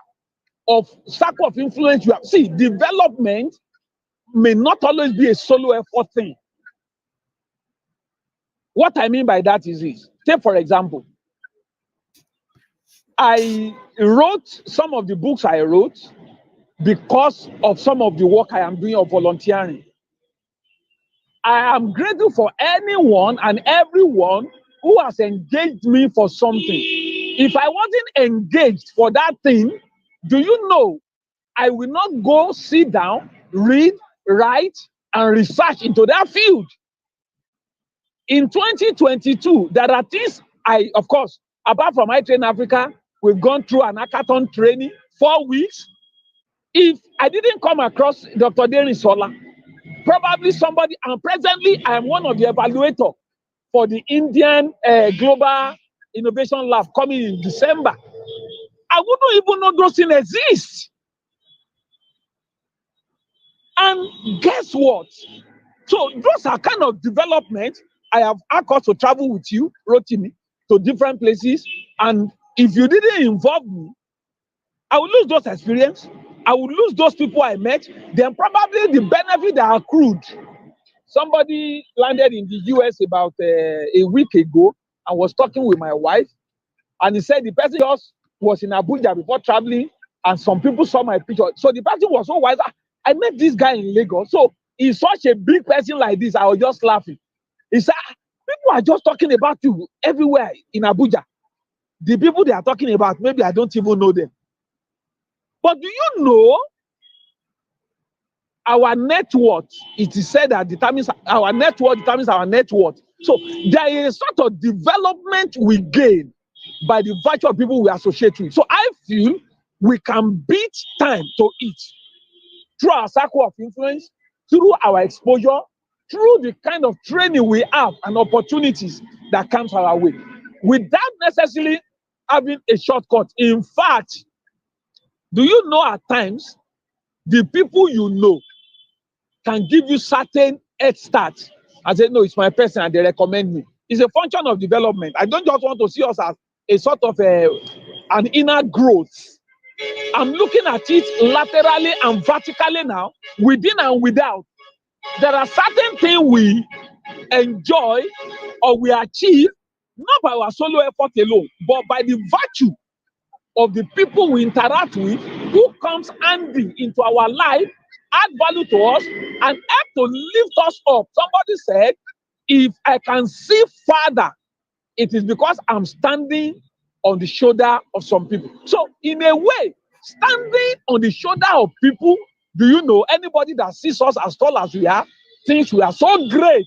of circle of influence you have. See, development may not always be a solo effort thing. What I mean by that is this. Take, for example, I wrote some of the books I wrote because of some of the work I am doing of volunteering. I am grateful for anyone and everyone who has engaged me for something. If I wasn't engaged for that thing, do you know I will not go sit down, read, write, and research into that field. In 2022, there are things of course, apart from iTrain Africa, we've gone through an hackathon training, 4 weeks. If I didn't come across Dr. Denning Sola, probably somebody, and presently I am one of the evaluators for the Indian Global Innovation Lab coming in December. I wouldn't even know those things exist. And guess what? So those are kind of development. I have asked to travel with you, Rotimi, to different places. And if you didn't involve me, I would lose those experience. I would lose those people I met. Then probably the benefit that accrued. Somebody landed in the US about a week ago and was talking with my wife. And he said the person just was in Abuja before traveling. And some people saw my picture. So the person was so wise. I met this guy in Lagos. So he's such a big person like this. I was just laughing. He said, people are just talking about you everywhere in Abuja. The people they are talking about, maybe I don't even know them. But do you know our net worth? It is said that determines our net worth determines our net worth. So there is a sort of development we gain by the virtue of people we associate with. So I feel we can beat time to it through our circle of influence, through our exposure, through the kind of training we have and opportunities that comes our way, without necessarily having a shortcut. In fact, do you know at times the people you know can give you certain head starts and say, no, it's my person and they recommend me. It's a function of development. I don't just want to see us as a sort of an inner growth. I'm looking at it laterally and vertically now, within and without. There are certain things we enjoy or we achieve, not by our solo effort alone, but by the virtue of the people we interact with, who comes handy into our life, add value to us, and help to lift us up. Somebody said, if I can see farther, it is because I'm standing on the shoulder of some people. So in a way, standing on the shoulder of people, do you know, anybody that sees us as tall as we are, thinks we are so great,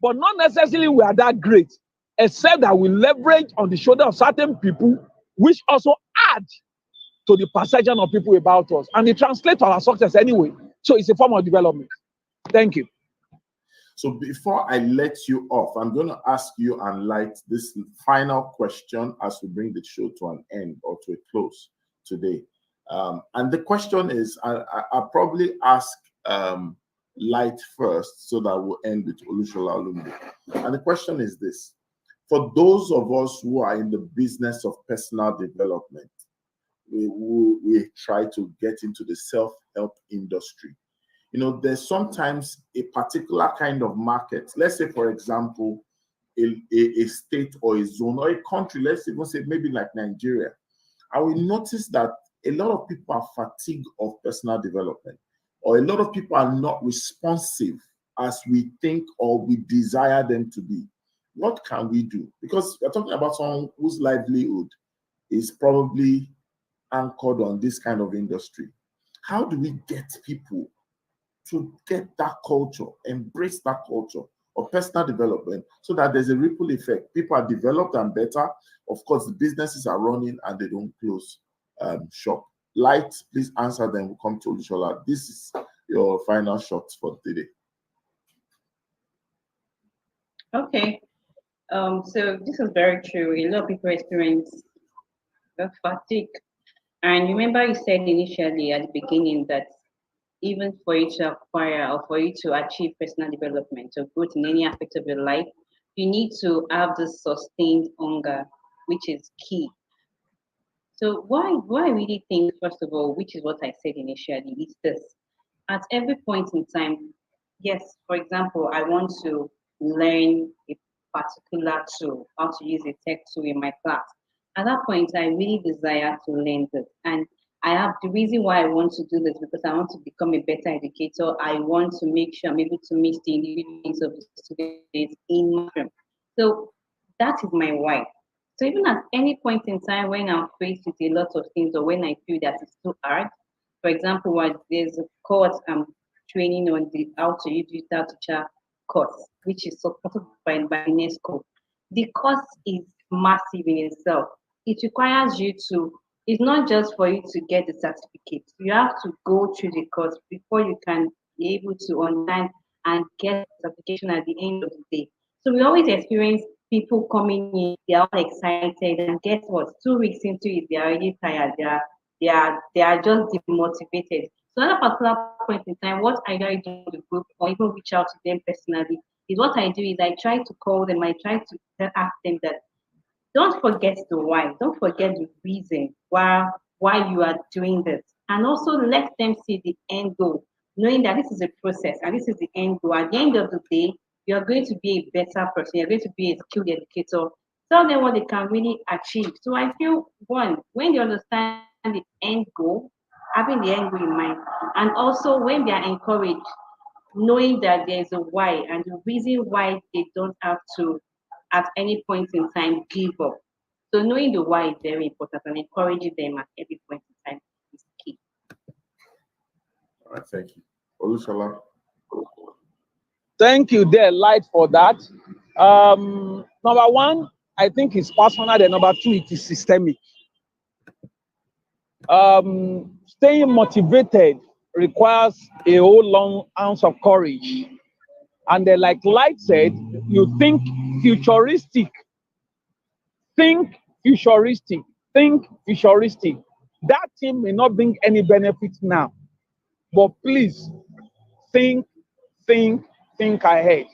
but not necessarily we are that great, except that we leverage on the shoulder of certain people, which also add to the perception of people about us. And it translates to our success anyway. So it's a form of development. Thank you. So before I let you off, I'm going to ask you and Light this final question as we bring the show to an end or to a close today. And the question is, I'll probably ask Light first so that we'll end with Olushola Olumide. And the question is this. For those of us who are in the business of personal development, we try to get into the self-help industry. You know, there's sometimes a particular kind of market. Let's say, for example, a state or a zone or a country, let's even say maybe like Nigeria, I will notice that a lot of people are fatigued of personal development, or a lot of people are not responsive as we think or we desire them to be. What can we do? Because we're talking about someone whose livelihood is probably anchored on this kind of industry. How do we get people to get that culture, embrace that culture of personal development, so that there's a ripple effect? People are developed and better. Of course, the businesses are running and they don't close shop. Light, please answer them. We'll come to Olushola. This is your final shot for today. Okay. So this is very true. A lot of people experience the fatigue. And remember, you said initially at the beginning that even for you to acquire or for you to achieve personal development or growth in any aspect of your life, you need to have this sustained hunger, which is key. So why I really think, first of all, which is what I said initially, is this. At every point in time, yes, for example, I want to learn a particular tool, how to use a tech tool in my class. At that point, I really desire to learn this. And I have the reason why I want to do this because I want to become a better educator. I want to make sure I'm able to meet the individual needs of the students in my room. So that is my why. So even at any point in time when I'm faced with a lot of things or when I feel that it's too hard, for example, what there's a course I'm training on the how to use digital teacher course, which is supported by UNESCO. The course is massive in itself. It requires you to, it's not just for you to get the certificate. You have to go through the course before you can be able to understand and get certification at the end of the day. So we always experience people coming in, they're all excited, and guess what? 2 weeks into it, they're already tired. They are just demotivated. So at a particular point in time, what I do in the group or even reach out to them personally is what I do is I try to call them, I try to ask them that don't forget the why, don't forget the reason why you are doing this. And also let them see the end goal, knowing that this is a process and this is the end goal. At the end of the day, you're going to be a better person, you're going to be a skilled educator. Tell them what they can really achieve. So I feel one, when they understand the end goal, having the end goal in mind, and also when they are encouraged, knowing that there's a why and the reason why they don't have to at any point in time give up. So knowing the why is very important and encouraging them at every point in time is key. All right, thank you. Olushola. Thank you there, Light, for that. Number one, I think it's personal. And number two, it is systemic. Staying motivated requires a whole long ounce of courage. And then, like Light said, you think futuristic. Think futuristic. Think futuristic. That thing may not bring any benefit now, but please think ahead.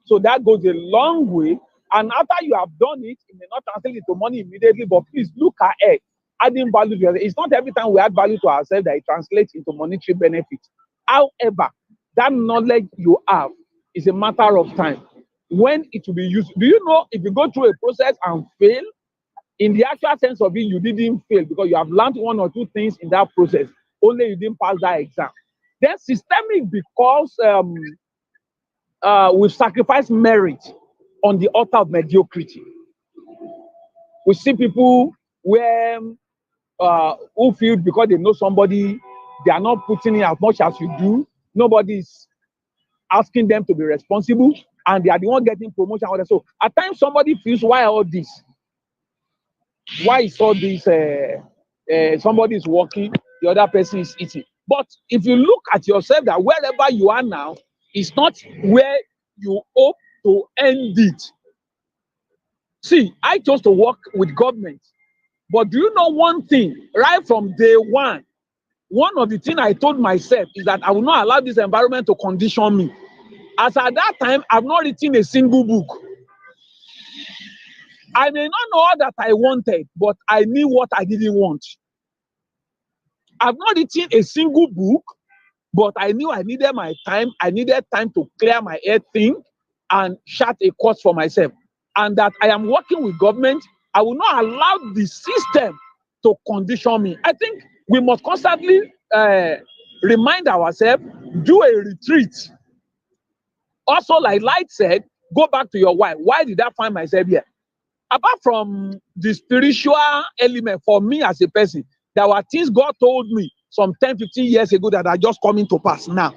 So that goes a long way. And after you have done it, it may not translate into money immediately, but please look ahead, adding value to yourself. It's not every time we add value to ourselves that it translates into monetary benefit. However, that knowledge you have is a matter of time when it will be used. Do you know if you go through a process and fail, in the actual sense of it, you didn't fail because you have learned one or two things in that process, only you didn't pass that exam. Then systemic because we've sacrificed merit on the altar of mediocrity. We see people where who feel because they know somebody, they are not putting in as much as you do. Nobody's asking them to be responsible, and they are the one getting promotion. So at times somebody feels, why all this? Why is all this? Somebody is working, the other person is eating. But if you look at yourself, that wherever you are now is not where you hope to end it. See, I chose to work with government. But do you know one thing? Right from day one of the things I told myself is that I will not allow this environment to condition me. As at that time, I've not written a single book. I may not know all that I wanted, but I knew what I didn't want. I've not written a single book, but I knew I needed my time. I needed time to clear my head, think, and chart a course for myself. and that I am working with government, I will not allow the system to condition me. I think we must constantly remind ourselves, do a retreat. Also, like Light said, go back to your why. Why did I find myself here? Apart from the spiritual element for me as a person, there were things God told me some 10, 15 years ago that are just coming to pass now.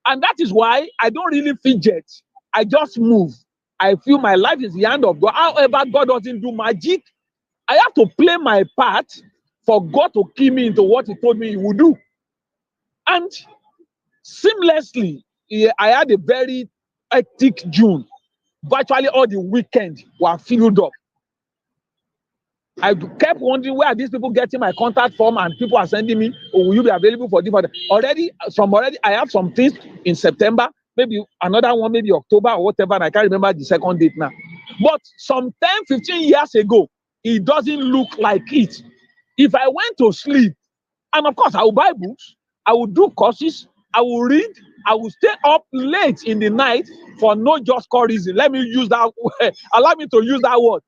And that is why I don't really fidget. I just move. I feel my life is the hand of God. However, God doesn't do magic. I have to play my part for God to key me into what He told me He would do. And seamlessly, I had a very hectic June. Virtually all the weekends were filled up. I kept wondering, where are these people getting my contact from? And people are sending me, oh, will you be available for this? Already, I have some things in September, maybe another one, maybe October or whatever. And I can't remember the second date now. But some 10, 15 years ago, it doesn't look like it. If I went to sleep, and of course, I will buy books, I will do courses, I will read, I will stay up late in the night for no just cause reason. Let me use that word. Allow me to use that word.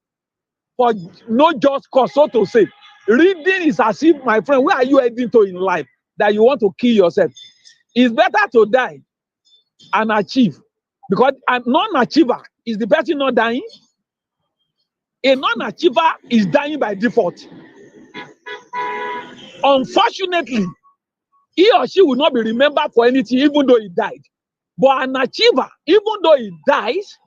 For no just cause, so to say. Reading is as if, my friend, where are you heading to in life that you want to kill yourself? It's better to die and achieve. Because a non-achiever is the person not dying. A non-achiever is dying by default. Unfortunately, he or she will not be remembered for anything, even though he died. But an achiever, even though he dies,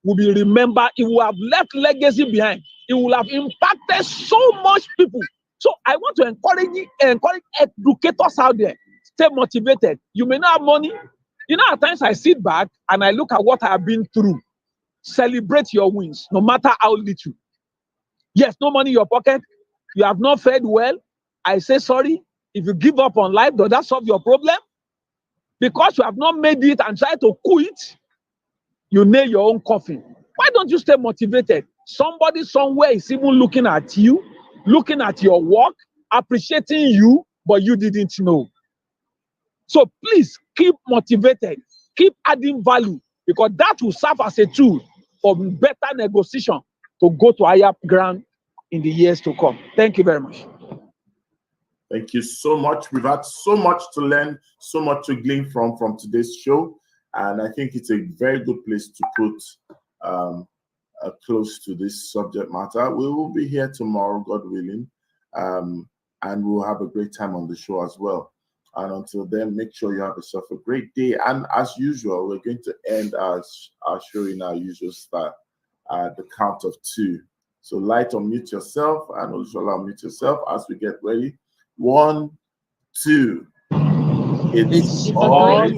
will be remembered. He will have left legacy behind. He will have impacted so much people. So I want to encourage educators out there. Stay motivated. You may not have money. You know, at times I sit back and I look at what I have been through. Celebrate your wins, no matter how little. Yes, no money in your pocket. You have not fared well. I say sorry. If you give up on life, does that solve your problem? Because you have not made it and try to quit, you nail your own coffin. Why don't you stay motivated? Somebody somewhere is even looking at you, looking at your work, appreciating you, but you didn't know. So please keep motivated, keep adding value, because that will serve as a tool for better negotiation to go to higher ground in the years to come. Thank you very much. Thank you so much. We've had so much to learn, so much to glean from today's show. And I think it's a very good place to put a close to this subject matter. We will be here tomorrow, God willing, and we'll have a great time on the show as well. And until then, make sure you have yourself a great day. And as usual, we're going to end our show in our usual style, at the count of 2. So Light, unmute yourself, and also unmute yourself as we get ready. 1, 2. It's always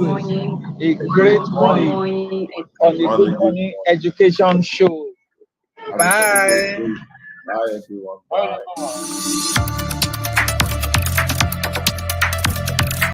a great morning on the Good Morning Education Show. Bye. Bye, everyone. Bye.